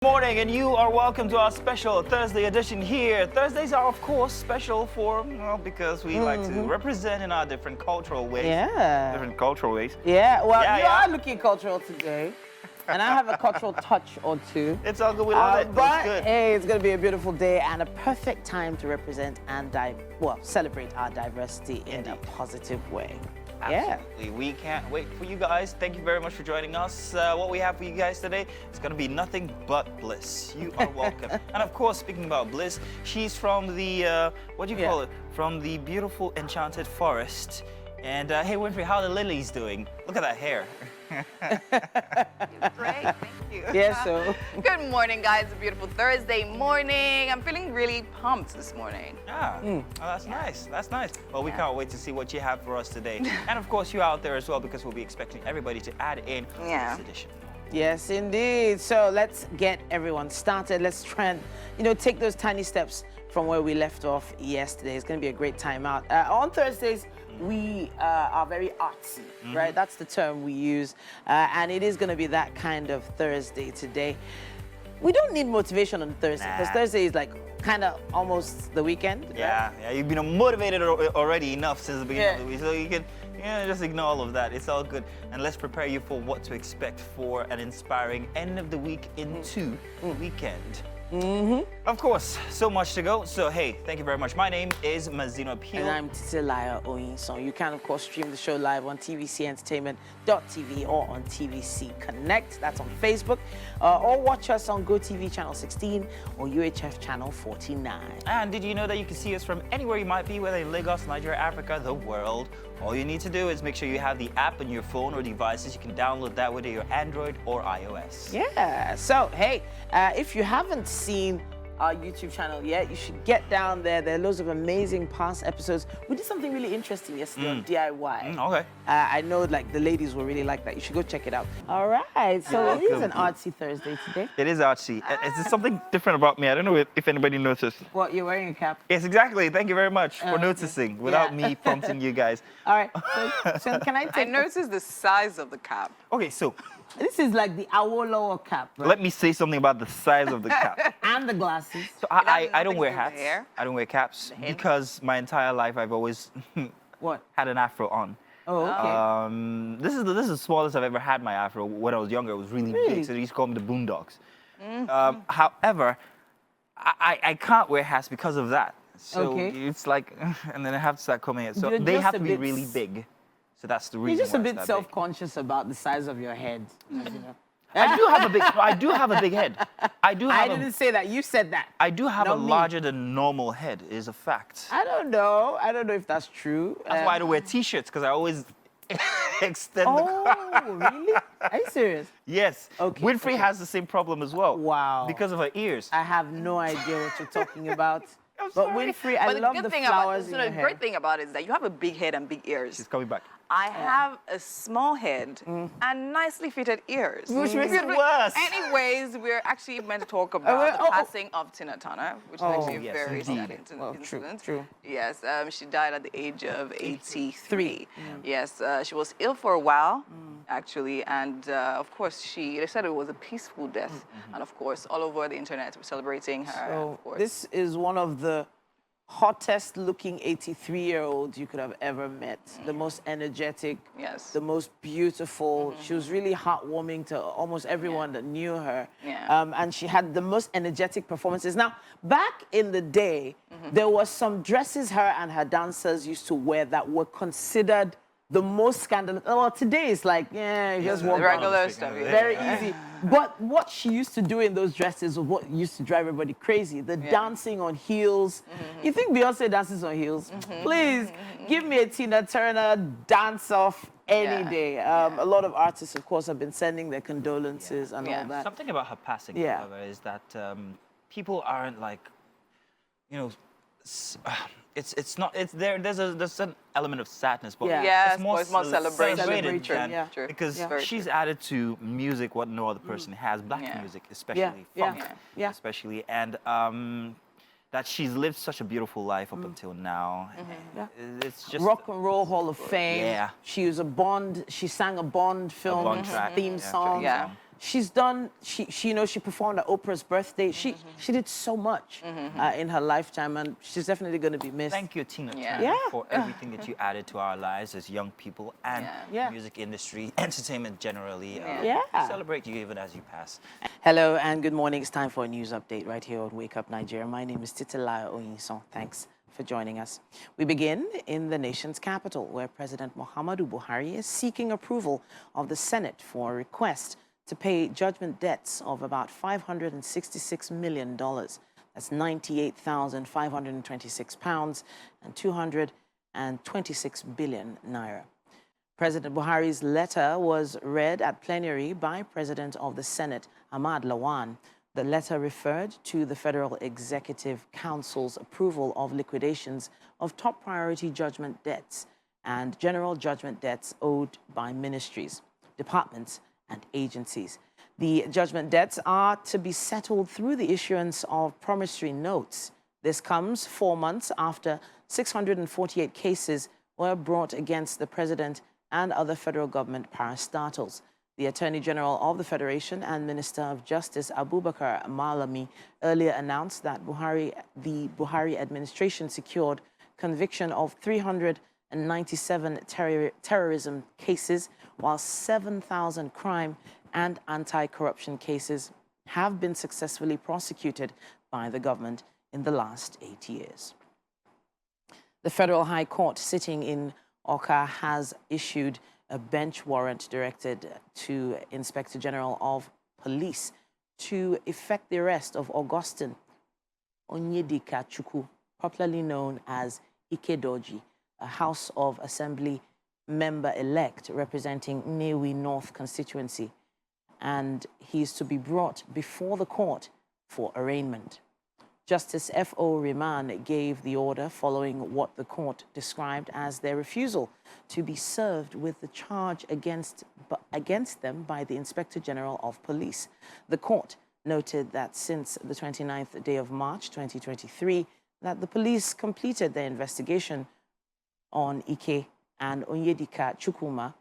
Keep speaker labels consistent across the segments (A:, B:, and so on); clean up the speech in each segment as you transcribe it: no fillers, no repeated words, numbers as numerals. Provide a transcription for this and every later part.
A: Morning, and you are welcome to our special Thursday edition here. Thursdays are, of course, special for, well, because we like to represent in our different cultural ways.
B: Yeah.
A: Different cultural ways.
B: Yeah, well, you are looking cultural today. And I have a cultural touch or two.
A: It's all good, we love it.
B: But,
A: good.
B: hey, it's going to be a beautiful day and a perfect time to represent and, celebrate our diversity in a positive way.
A: Absolutely. Yeah. We can't wait for you guys. Thank you very much for joining us. What we have for you guys today is going to be nothing but bliss. You are welcome. And of course, speaking about bliss, she's from the, what do you call it? From the beautiful enchanted forest. And hey, Winfrey, how are the lilies doing? Look at that hair.
C: Great, thank you.
B: Yeah, so.
C: Good morning, guys. A beautiful Thursday morning. I'm feeling really pumped this morning.
A: Oh, that's nice. That's nice. Well, we can't wait to see what you have for us today. And of course, you out there as well, because we'll be expecting everybody to add in this edition.
B: Yes, indeed. So let's get everyone started. Let's try and, take those tiny steps from where we left off yesterday. It's going to be a great time out. On Thursdays, we are very artsy, right? That's the term we use. And it is going to be that kind of Thursday today. We don't need motivation on Thursday, because Thursday is like kind of almost the weekend.
A: Yeah,
B: right?
A: yeah, you've been motivated already enough since the beginning of the week, so you can just ignore all of that. It's all good. And let's prepare you for what to expect for an inspiring end of the week into weekend. Of course, so much to go. So, hey, thank you very much. My name is Mazino Pio.
B: And I'm Titilaya Oyinson. You can, of course, stream the show live on tvcentertainment.tv or on TVC Connect. That's on Facebook. Or watch us on GOTV channel 16 or UHF channel 49.
A: And did you know that you can see us from anywhere you might be, whether in Lagos, Nigeria, Africa, the world? All you need to do is make sure you have the app on your phone or devices. You can download that whether you're Android or iOS.
B: Yeah. So, hey, if you haven't seen our YouTube channel yet, you should get down there. There are loads of amazing past episodes. We did something really interesting yesterday on DIY.
A: Okay.
B: I know, like, the ladies will really like that. You should go check it out. All right. So it is an artsy Thursday today.
A: It is artsy. Is there something different about me? I don't know if anybody noticed.
B: What, you're wearing a cap?
A: Yes, exactly. Thank you very much for noticing without me prompting you guys.
B: All right. So can I
C: I
B: take
C: noticed the size of the cap.
A: Okay, so
B: This is like the Awolowo cap, right?
A: let me say something about the size of the cap.
B: And the glasses.
A: So
C: has
A: I don't
C: nothing
A: wear
C: to do with
A: hats.
C: the hair?
A: I don't wear caps because my entire life I've always
B: What?
A: had an afro on.
B: Oh, okay.
A: This is the smallest I've ever had my afro. When I was younger, it was really big, so they used to call me the Boondocks. However, I can't wear hats because of that. So it's like, and then I have to start coming in. So
B: You're
A: they
B: just
A: have
B: a
A: to be
B: bit
A: really big. So that's the reason.
B: You're just a
A: why it's
B: bit
A: that big.
B: self-conscious about the size of your head. You know?
A: I do have a big. I do have a big head. I do have.
B: I didn't say that. You said that.
A: I do have
B: not
A: a
B: me.
A: larger than normal head. Is a fact.
B: I don't know. I don't know if that's true.
A: That's why I don't wear T-shirts, because I always extend the.
B: Oh, really? Are you serious?
A: Yes.
B: Okay,
A: Winfrey has the same problem as well.
B: Wow.
A: Because of her ears.
B: I have no idea what you're talking about.
A: I'm
B: But
A: sorry.
B: Winfrey, I
C: But
B: love
C: the
B: the
C: good thing
B: flowers
C: about
B: in your
C: the
B: hair.
C: great thing about it is that you have a big head and big ears.
A: She's coming back.
C: I have a small head and nicely fitted ears.
A: Which makes it worse.
C: Anyways, we're actually meant to talk about the passing of Tina Turner, which is actually a
A: yes,
C: very sad
A: indeed.
C: incident.
B: True.
C: Yes, she died at the age of 83. Yes, she was ill for a while, actually, and of course, they said it was a peaceful death. And of course, all over the internet, we're celebrating her.
B: So
C: of course.
B: this is one of the hottest looking 83-year-olds you could have ever met. The most energetic,
C: Yes.
B: the most beautiful. She was really heartwarming to almost everyone that knew her.
C: Yeah.
B: And she had the most energetic performances. Now, back in the day, there were some dresses her and her dancers used to wear that were considered the most scandalous. Well, today it's like, you just walk
C: The
B: around.
C: regular stuff. Yeah.
B: Very easy. But what she used to do in those dresses was what used to drive everybody crazy. The dancing on heels. You think Beyonce dances on heels? Please, give me a Tina Turner dance off any day. A lot of artists, of course, have been sending their condolences and all that.
A: Something about her passing, however, is that people aren't like, there's an element of sadness, but
C: Yes,
A: it's more
C: celebration.
A: celebrated
B: Celebration,
A: than-
C: True.
A: because
C: Very
A: she's
C: true.
A: added to music what no other person has, black music especially, funk especially, and that she's lived such a beautiful life up until now. It's just
B: Rock and Roll Hall of Fame.
A: Yeah.
B: She was she sang a Bond film
A: Bond track,
B: theme song.
C: Yeah.
B: she's done, you know, she performed at Oprah's birthday. She did so much in her lifetime, and she's definitely going to be missed.
A: Thank you, Tina
C: Yeah.
A: Turner,
B: Yeah.
A: for everything that you added to our lives as young people and
B: Yeah.
A: music industry, entertainment generally.
B: Yeah.
A: Celebrate you even as you pass.
B: Hello and good morning. It's time for a news update right here on Wake Up Nigeria. My name is Titilayo Oyinson. Thanks for joining us. We begin in the nation's capital, where President Muhammadu Buhari is seeking approval of the Senate for a request to pay judgment debts of about $566 million. That's 98,526 pounds and 226 billion naira. President Buhari's letter was read at plenary by President of the Senate, Ahmad Lawan. The letter referred to the Federal Executive Council's approval of liquidations of top priority judgment debts and general judgment debts owed by ministries, departments, and agencies. The judgment debts are to be settled through the issuance of promissory notes. This comes 4 months after 648 cases were brought against the president and other federal government parastatals. The Attorney General of the Federation and Minister of Justice Abubakar Malami earlier announced that the Buhari administration secured conviction of 397 terrorism cases, while 7,000 crime and anti-corruption cases have been successfully prosecuted by the government in the last 8 years. The Federal High Court sitting in Awka has issued a bench warrant directed to Inspector General of Police to effect the arrest of Augustine Onyedika Chukwu, popularly known as Ikedoji, a House of Assembly member-elect representing Nnewi North constituency, and he is to be brought before the court for arraignment. Justice F.O. Rehman gave the order following what the court described as their refusal to be served with the charge against them by the Inspector General of Police. The court noted that since the 29th day of March 2023, that the police completed their investigation on Ike and Onyedika Chukwuma,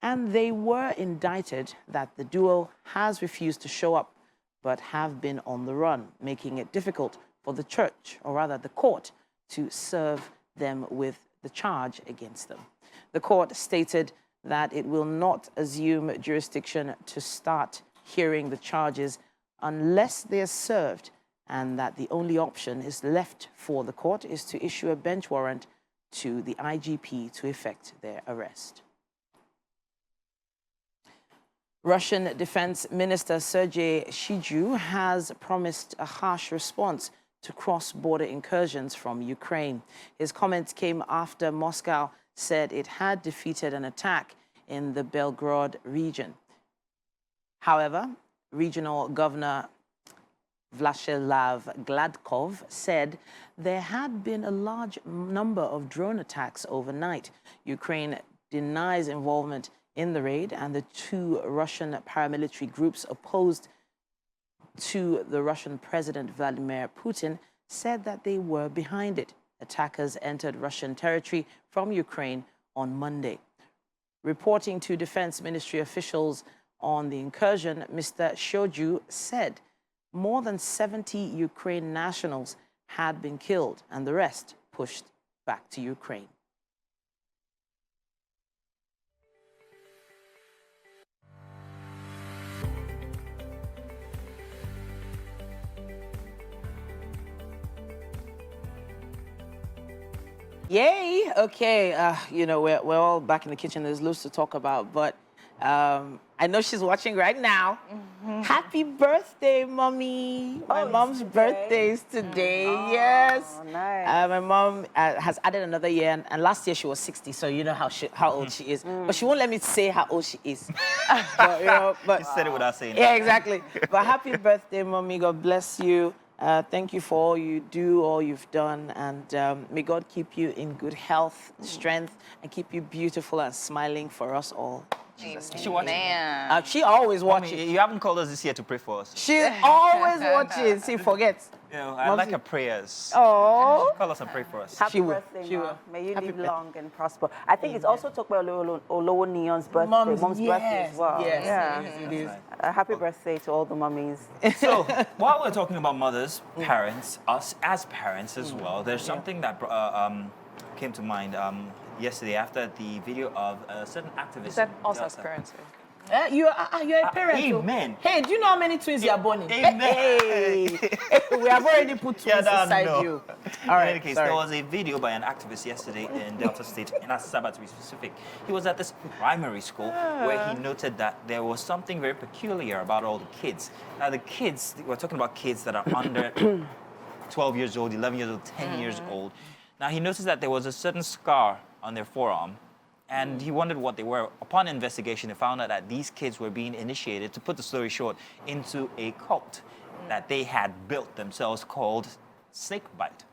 B: and they were indicted that the duo has refused to show up but have been on the run, making it difficult for the church, or rather the court, to serve them with the charge against them. The court stated that it will not assume jurisdiction to start hearing the charges unless they are served, and that the only option is left for the court is to issue a bench warrant to the IGP to effect their arrest. Russian Defense Minister Sergei Shoigu has promised a harsh response to cross-border incursions from Ukraine. His comments came after Moscow said it had defeated an attack in the Belgorod region. However, Regional Governor Vyacheslav Gladkov said there had been a large number of drone attacks overnight. Ukraine denies involvement in the raid, and the two Russian paramilitary groups opposed to the Russian President Vladimir Putin said that they were behind it. Attackers entered Russian territory from Ukraine on Monday. Reporting to Defense Ministry officials on the incursion, Mr. Shoigu said more than 70 Ukraine nationals had been killed and the rest pushed back to Ukraine. Yay! Okay, you know, we're all back in the kitchen. There's loads to talk about, but I know she's watching right now. Happy birthday, Mommy! My mom's birthday is today. Yes.
D: Nice.
B: My mom has added another year, and last year she was 60, so you know how old she is. But she won't let me say how old she is. But, you know,
A: You said it without saying
B: yeah, exactly. But happy birthday, Mommy. God bless you. Thank you for all you do, all you've done, and may God keep you in good health, strength, and keep you beautiful and smiling for us all.
A: She watching?
C: Man.
B: She always watches.
A: Mommy, you haven't called us this year to pray for us.
B: She always watches. She forgets.
A: You know, I like her prayers.
B: Oh.
A: Call us and pray for us.
D: Happy
B: She will.
D: birthday,
B: She
D: Ma.
B: will.
D: May you
B: Happy
D: live
B: birthday.
D: long and prosper. I think it's also talked about Olowo Neon's birthday, mom's birthday as well.
B: Yes,
D: Yeah.
B: it is.
D: Happy birthday to all the mummies.
A: So, while we're talking about mothers, parents, us as parents as well, there's something that came to mind yesterday after the video of a certain activist.
C: Is that us as parents?
B: You're a parent. too.
A: Amen.
B: Hey, do you know how many twins you are born in?
A: Amen.
B: Hey, we have already put twins inside
A: no.
B: you.
A: In
B: All right,
A: any case,
B: sorry.
A: there was a video by an activist yesterday in Delta State, in Asaba to be specific. He was at this primary school where he noted that there was something very peculiar about all the kids. Now, the kids, we're talking about kids that are under 12 years old, 11 years old, 10 years old. Now, he noticed that there was a certain scar on their forearm, and he wondered what they were. Upon investigation, he found out that these kids were being initiated, to put the story short, into a cult that they had built themselves called Snakebite.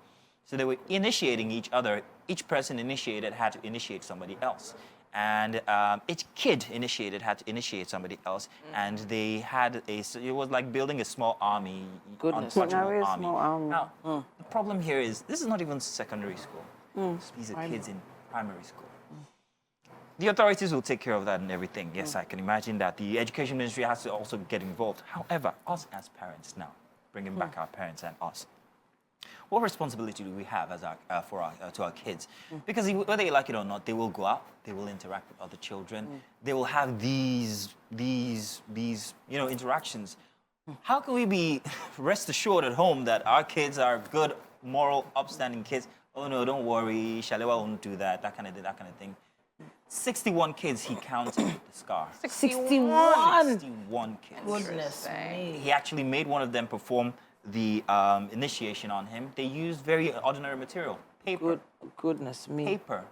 A: So they were initiating each other. Each person initiated had to initiate somebody else. And each kid initiated had to initiate somebody else. And they had it was like building a small army.
B: Goodness.
A: Untouchable
D: A small army.
A: Now, the problem here is, this is not even secondary school. These are kids in primary school. The authorities will take care of that and everything. Yes, I can imagine that the education ministry has to also get involved. However, us as parents now, bringing back our parents and us, what responsibility do we have as to our kids? Because whether you like it or not, they will go out, they will interact with other children, they will have these interactions. How can we be rest assured at home that our kids are good, moral, upstanding kids? Oh no, don't worry, Shalewa won't do that kind of thing. 61 kids he counted the scar.
B: 61.
A: 61 kids.
B: Goodness me.
A: He actually made one of them perform the initiation on him. They used very ordinary material, paper.
B: Goodness me.
A: Paper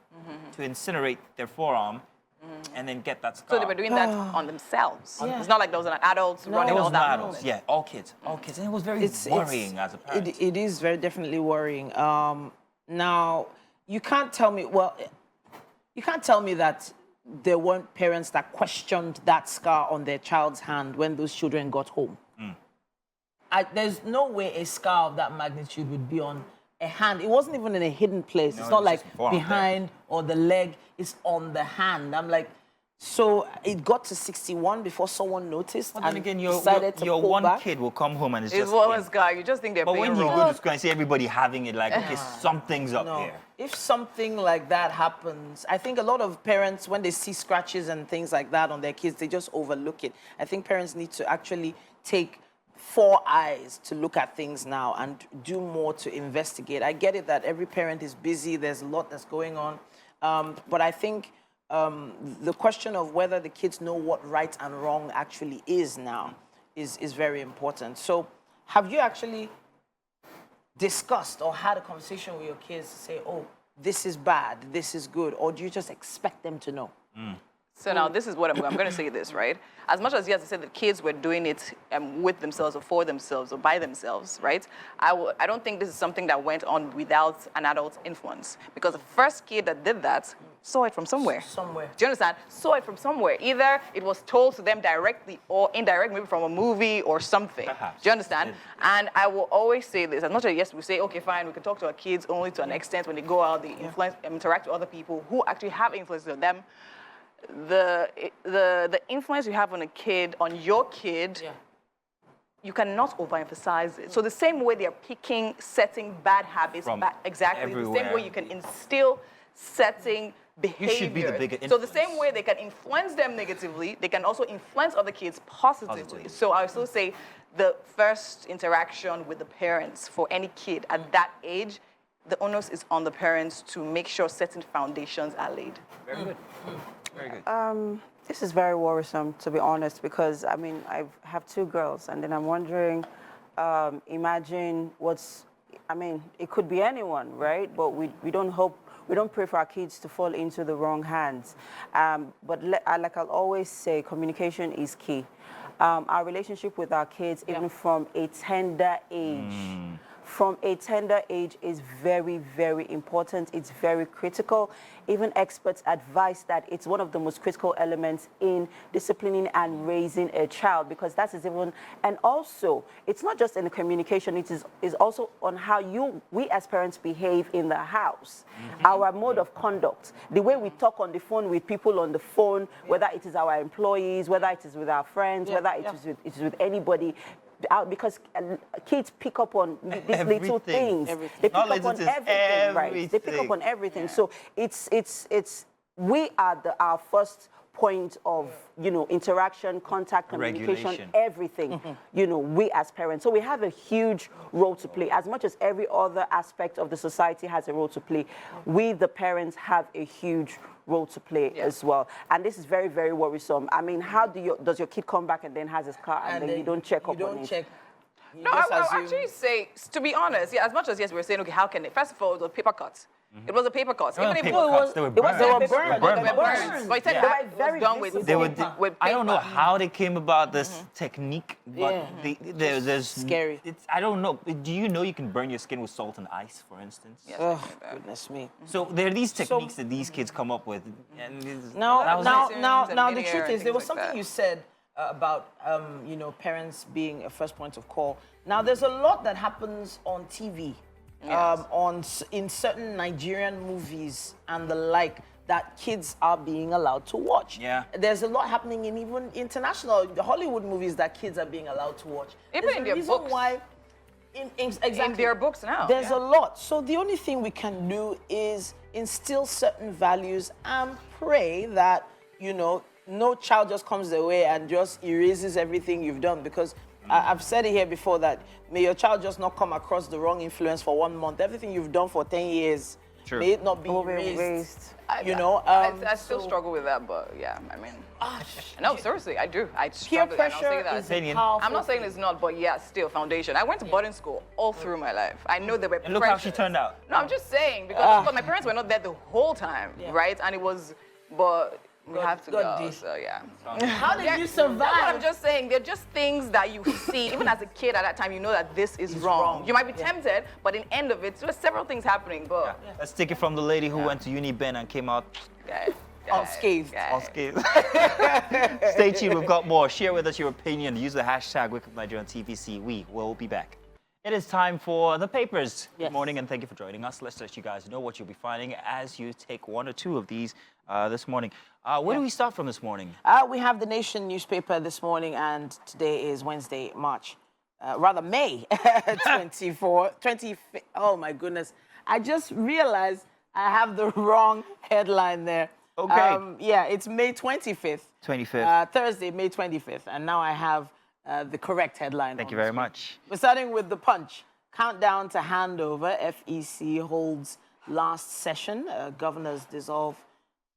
A: to incinerate their forearm and then get that scar.
C: So they were doing that on themselves.
B: Yeah.
C: It's not like there was an adult running
A: There was
C: all
A: no
C: that.
A: adults. Yeah, all kids. And it was very worrying as a parent.
B: It is very definitely worrying. Now, you can't tell me, you can't tell me that there weren't parents that questioned that scar on their child's hand when those children got home. There's no way a scar of that magnitude would be on a hand. It wasn't even in a hidden place.
A: No,
B: it's not
A: it was
B: like
A: just forearm
B: behind or the leg. It's on the hand. I'm like, so it got to 61 before someone noticed
A: But then
B: and
A: again,
B: decided to
A: your
B: pull
A: one
B: back.
A: kid will come home and it's
C: It's
A: just
C: one
A: him.
C: scar. You just think they're
A: But
C: playing
A: when you
C: wrong.
A: go to school and see everybody having it, like, okay, something's up
B: No.
A: here.
B: If something like that happens, I think a lot of parents, when they see scratches and things like that on their kids, they just overlook it. I think parents need to actually take 4 eyes to look at things now and do more to investigate. I get it that every parent is busy, there's a lot that's going on, but I think the question of whether the kids know what right and wrong actually is now is very important. So have you actually discussed or had a conversation with your kids to say, oh, this is bad, this is good, or do you just expect them to know?
C: So now this is what I'm going to say this, right? As much as, yes, I said the kids were doing it with themselves or for themselves or by themselves, right? I don't think this is something that went on without an adult's influence. Because the first kid that did that saw it from somewhere.
B: Somewhere.
C: Do you understand? Saw it from somewhere. Either it was told to them directly or indirectly, maybe from a movie or something.
A: Perhaps.
C: Do you understand? And I will always say this. As much as, yes, we say, okay, fine, we can talk to our kids only to an extent when they go out, they influence, interact with other people who actually have influence on them. The influence you have on a kid, on your kid, you cannot overemphasize it. So the same way they're picking, setting bad habits,
A: From
C: exactly the same
A: everywhere.
C: way you can instill setting behaviors.
A: should be the bigger
C: So the
A: influence.
C: same way they can influence them negatively, they can also influence other kids positively. So I still say the first interaction with the parents for any kid at that age, the onus is on the parents to make sure certain foundations are laid.
A: Very good. Very good.
D: This is very worrisome, to be honest, because, I mean, I have 2 girls, and then I'm wondering, imagine it could be anyone, right? But we don't pray for our kids to fall into the wrong hands. But like I'll always say, communication is key. Our relationship with our kids, even from a tender age, from a tender age is very, very important. It's very critical. Even experts advise that it's one of the most critical elements in disciplining and raising a child, because that is even, and also it's not just in the communication, it is also on how we as parents behave in the house. Our mode of conduct, the way we talk on the phone with people on the phone, whether it is our employees, whether it is with our friends, whether it is with anybody. Because kids pick up on these little things. They pick up on everything, right? They pick up on everything. So we are our first point of, interaction, contact, communication, everything, we as parents. So we have a huge role to play. As much as every other aspect of the society has a role to play, we, the parents, have a huge role to play as well. And this is very, very worrisome. I mean, how does your kid come back and then has his car and then you don't check up on it?
C: No, I would actually say, to be honest, as much as yes, we're saying, okay, how can it? First of all, the paper cuts. It was a paper cut.
A: Even if it was, they were burned.
C: They were burned. But they were done with
A: I don't know how they came about this technique, but there's
B: scary.
A: I don't know. Do you know you can burn your skin with salt and ice, for instance?
C: Yes.
B: Oh, goodness me.
A: So there are these techniques that these kids come up with. And
B: Now, the truth is, there was something you said about, parents being a first point of call. Now, there's a lot that happens on TV.
C: Yes.
B: In certain Nigerian movies and the like that kids are being allowed to watch.
A: Yeah.
B: There's a lot happening in even international Hollywood movies that kids are being allowed to watch.
C: Even in their books.
B: Why, exactly.
C: In their books now.
B: There's a lot. So the only thing we can do is instill certain values and pray that, no child just comes their way and just erases everything you've done, because I've said it here before that may your child just not come across the wrong influence for 1 month. Everything you've done for 10 years, may it not be erased.
C: I still struggle with that, but yeah, I mean, no, seriously, I do. I struggle.
B: Peer pressure is a powerful
C: I'm not saying it's not, but yeah, still foundation. I went to boarding school all through my life. I know there were
A: And look how she turned out.
C: No, I'm just saying, because my parents were not there the whole time, right? And it was, but we have to go, so yeah.
B: How did you survive?
C: That's what I'm just saying. They're just things that you see, even as a kid at that time, you know that this is wrong. You might be tempted, but in the end of it, there's several things happening, but...
A: Let's take it from the lady who went to Uni-Ben and came out
B: unscathed.
A: Unscathed. Stay tuned, we've got more. Share with us your opinion. Use the hashtag WakeUpNigeriaOnTVC. We will be back. It is time for the papers. Good morning and thank you for joining us. Let's let you guys know what you'll be finding as you take one or two of these this morning. Where do we start from this morning?
B: We have the Nation newspaper this morning, and today is Wednesday, May 24, 25th. Oh my goodness. I just realized I have the wrong headline there.
A: Okay.
B: It's May 25th.
A: 25th.
B: Thursday, May 25th. And now I have the correct headline.
A: Thank you very much.
B: We're starting with the Punch. Countdown to handover. FEC holds last session. Governors dissolve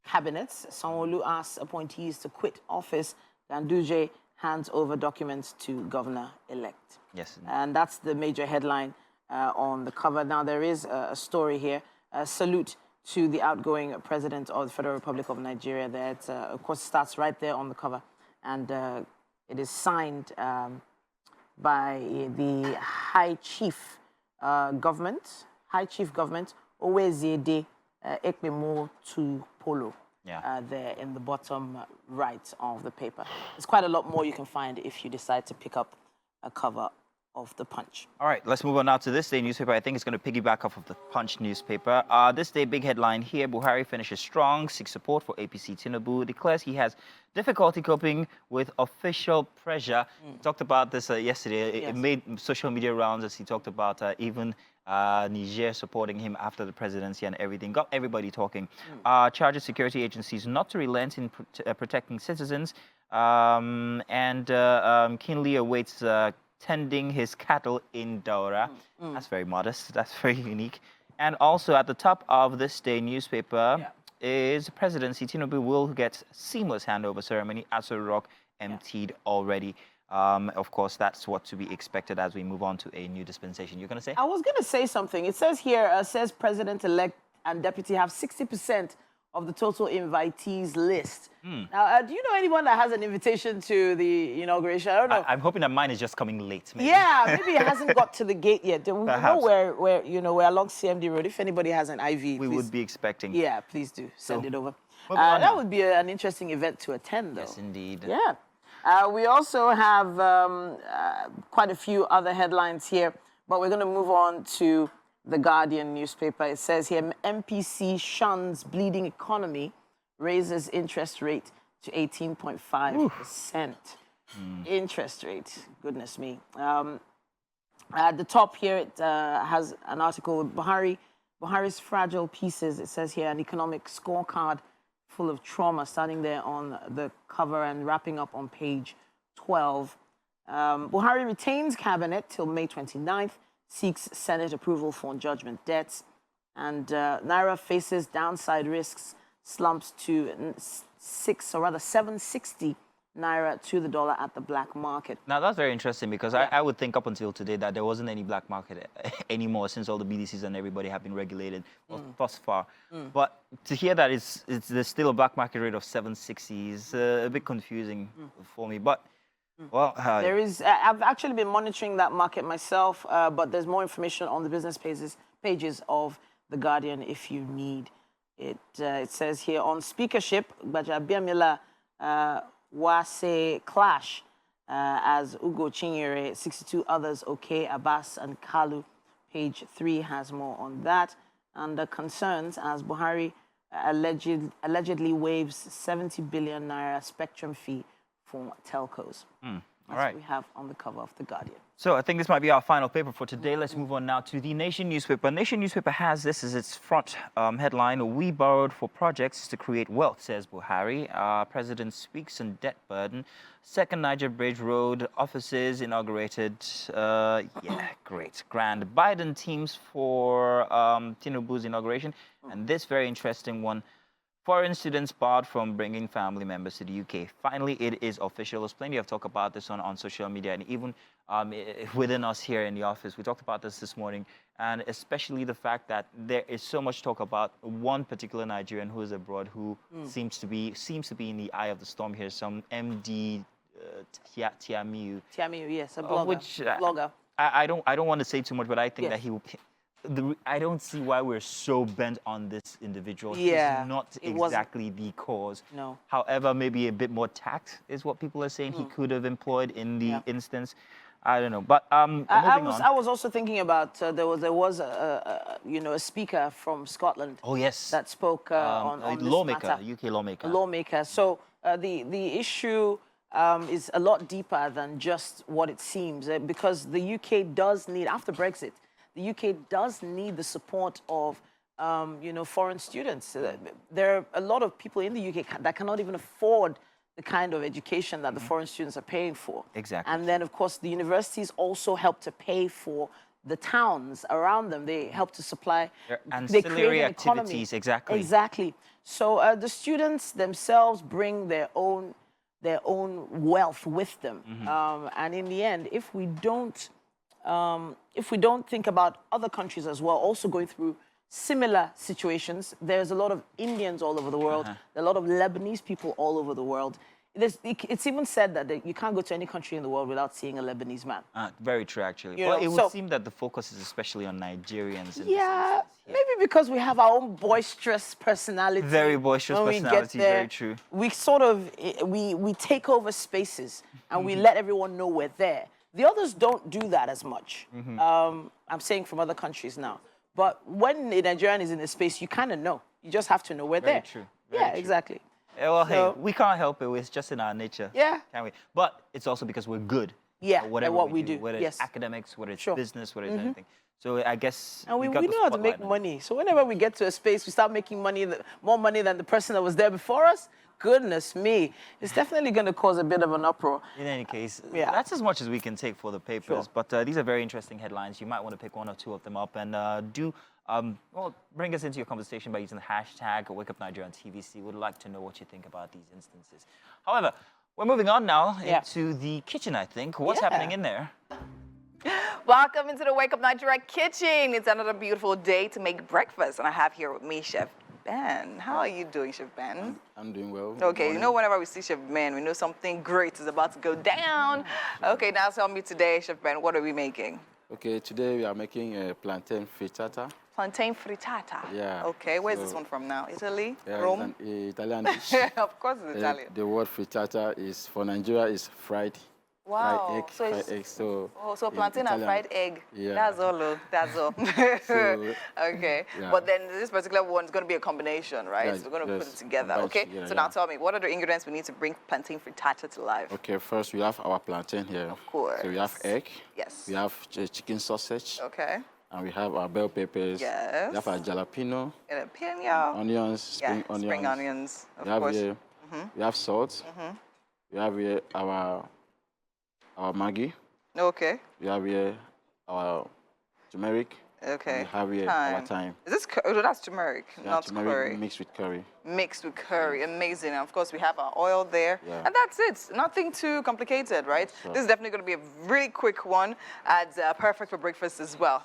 B: cabinets. Sanwo-Olu asks appointees to quit office. Ganduje hands over documents to governor-elect.
A: Yes.
B: And that's the major headline on the cover. Now, there is a story here. A salute to the outgoing president of the Federal Republic of Nigeria. That, of course, starts right there on the cover. And it is signed by the High Chief Government, Owezide Ekpemo to Polo, there in the bottom right of the paper. There's quite a lot more you can find if you decide to pick up a cover of the Punch.
A: All right, let's move on now to this day newspaper. I think it's going to piggyback off of the Punch newspaper. This day, big headline here. Buhari finishes strong, seeks support for APC. Tinubu declares he has difficulty coping with official pressure. We talked about this yesterday. It made social media rounds as he talked about even Niger supporting him after the presidency and everything. Got everybody talking. Charges security agencies not to relent in protecting citizens, and keenly awaits tending his cattle in Daura. That's very modest. That's very unique. And also at the top of this day newspaper is presidency. Tinubu will get seamless handover ceremony. Aso Rock emptied already. Of course, that's what to be expected as we move on to a new dispensation. You're going to say?
B: I was going to say something. It says here, says President-elect and deputy have 60% of the total invitees list. Now, do you know anyone that has an invitation to the inauguration? I don't know.
A: I'm hoping that mine is just coming late. Maybe.
B: Yeah, maybe it hasn't got to the gate yet. We know
A: Perhaps.
B: where we're along CMD Road. If anybody has an IV,
A: We
B: please,
A: would be expecting.
B: Yeah, please do send it over.
A: moving on
B: That
A: now.
B: would be an interesting event to attend, though.
A: Yes, indeed.
B: Yeah. We also have quite a few other headlines here, but we're going to move on to the Guardian newspaper. It says here, MPC shuns bleeding economy, raises interest rate to 18.5%. Interest rate, goodness me. At the top here, it has an article with Buhari's fragile pieces. It says here, an economic scorecard full of trauma, starting there on the cover and wrapping up on page 12. Buhari retains cabinet till May 29th, seeks Senate approval for judgment debts, and Naira faces downside risks, slumps to 760 Naira to the dollar at the black market.
A: Now, that's very interesting because I would think up until today that there wasn't any black market anymore since all the BDCs and everybody have been regulated thus far. But to hear that there's still a black market rate of 760 is a bit confusing for me. But, well...
B: there is... I've actually been monitoring that market myself, but there's more information on the business pages of The Guardian if you need it. It says here, on speakership, Gbajabiamila Wase clash as Ugo Chinyere, 62 others, okay, Abbas and Kalu. Page 3 has more on that. And the concerns as Buhari allegedly waives 70 billion Naira spectrum fee for telcos. That's what we have on the cover of The Guardian.
A: So I think this might be our final paper for today. Let's move on now to the Nation newspaper. Nation newspaper has this as its front headline: "We borrowed for projects to create wealth," says Buhari. President speaks on debt burden. Second Niger Bridge Road offices inaugurated. Yeah, great, grand. Biden teams for Tinubu's inauguration. And this very interesting one: foreign students barred from bringing family members to the UK. Finally, it is official. There's plenty of talk about this on social media and even within us here in the office. We talked about this morning, and especially the fact that there is so much talk about one particular Nigerian who is abroad who seems to be in the eye of the storm here. Some MD Tiamiu.
B: Tiamiu, yes, a blogger.
A: Blogger. I don't want to say too much, but I think that he will. I don't see why we're so bent on this individual.
B: Yeah,
A: He's not exactly the cause.
B: No.
A: However, maybe a bit more tact is what people are saying he could have employed in the instance. I don't know, but
B: I was also thinking about there was a speaker from Scotland.
A: Oh yes.
B: That spoke on this
A: lawmaker,
B: matter.
A: UK lawmaker.
B: A lawmaker. So the issue is a lot deeper than just what it seems, because the UK does need, after Brexit, the UK does need the support of, foreign students. There are a lot of people in the UK that cannot even afford the kind of education that the foreign students are paying for.
A: Exactly.
B: And then, of course, the universities also help to pay for the towns around them. They help to supply...
A: ancillary activities, exactly.
B: Exactly. So the students themselves bring their own wealth with them. And in the end, if we don't think about other countries as well, also going through similar situations, there's a lot of Indians all over the world, there are a lot of Lebanese people all over the world. It's even said that you can't go to any country in the world without seeing a Lebanese man.
A: Very true, actually.
B: You
A: Well,
B: know,
A: it would seem that the focus is especially on Nigerians. In
B: Yeah, maybe because we have our own boisterous personality.
A: Very boisterous
B: When
A: personality,
B: we get there,
A: very true.
B: We sort of, we take over spaces and we let everyone know we're there. The others don't do that as much. I'm saying from other countries now. But when a Nigerian is in a space, you kind of know. You just have to know we're there.
A: True.
B: Yeah, exactly.
A: Well,
B: So-
A: hey, we can't help it. It's just in our nature.
B: Yeah.
A: Can we? But it's also because we're good.
B: Yeah,
A: At whatever
B: at what
A: we
B: do.
A: Whether
B: Yes.
A: it's academics, whether it's
B: Sure.
A: business, whether it's anything. So I guess
B: And we
A: got the
B: know how to make
A: spotlight on.
B: money. So whenever we get to a space, we start making money, more money than the person that was there before us. Goodness me. It's definitely going to cause a bit of an uproar.
A: In any case,
B: Yeah.
A: that's as much as we can take for the papers.
B: Sure.
A: But these are very interesting headlines. You might want to pick one or two of them up and bring us into your conversation by using the hashtag WakeUpNigeriaOnTVC. We'd like to know what you think about these instances. However, we're moving on now into the kitchen, I think. What's happening in there?
C: Welcome into the Wake Up Nigeria kitchen. It's another beautiful day to make breakfast, and I have here with me Chef Ben. How are you doing, Chef Ben?
E: I'm doing well.
C: Okay, you know, whenever we see Chef Ben, we know something great is about to go down. Okay, now tell me today, Chef Ben, what are we making?
E: Okay, today we are making a plantain frittata.
C: Plantain frittata.
E: Yeah.
C: Okay, where's this one from now? Italy?
E: Yeah,
C: Rome?
E: it's an Italian dish.
C: Of course it's Italian.
E: The word frittata is, for Nigeria, is fried.
C: Wow.
E: Fried egg. So,
C: so plantain and fried egg.
E: Yeah.
C: That's all. That's all.
E: So,
C: okay.
E: yeah.
C: But then this particular one is going to be a combination, right?
E: Yes,
C: so we're going to put
E: yes,
C: it together.
E: combined
C: Okay.
E: together,
C: So
E: yeah.
C: now tell me, what are the ingredients we need to bring plantain frittata to life?
E: Okay, first we have our plantain here.
C: Of course.
E: So we have egg.
C: Yes.
E: We have chicken sausage.
C: Okay.
E: And we have our bell peppers.
C: Yes.
E: We have our jalapeno.
C: Jalapeno.
E: Onions, spring
C: Yeah,
E: onions.
C: spring onions, of
E: We have
C: course.
E: here, we have salt. We have here our Maggi.
C: Okay.
E: We have here our turmeric.
C: Okay.
E: We have here our thyme.
C: Is this oh, that's turmeric,
E: Yeah,
C: not
E: turmeric
C: curry.
E: mixed with curry.
C: Mixed with curry, amazing. And of course, we have our oil there,
E: Yeah.
C: and that's it. Nothing too complicated, right?
E: Sure.
C: This is definitely going to be a really quick one, and perfect for breakfast as well.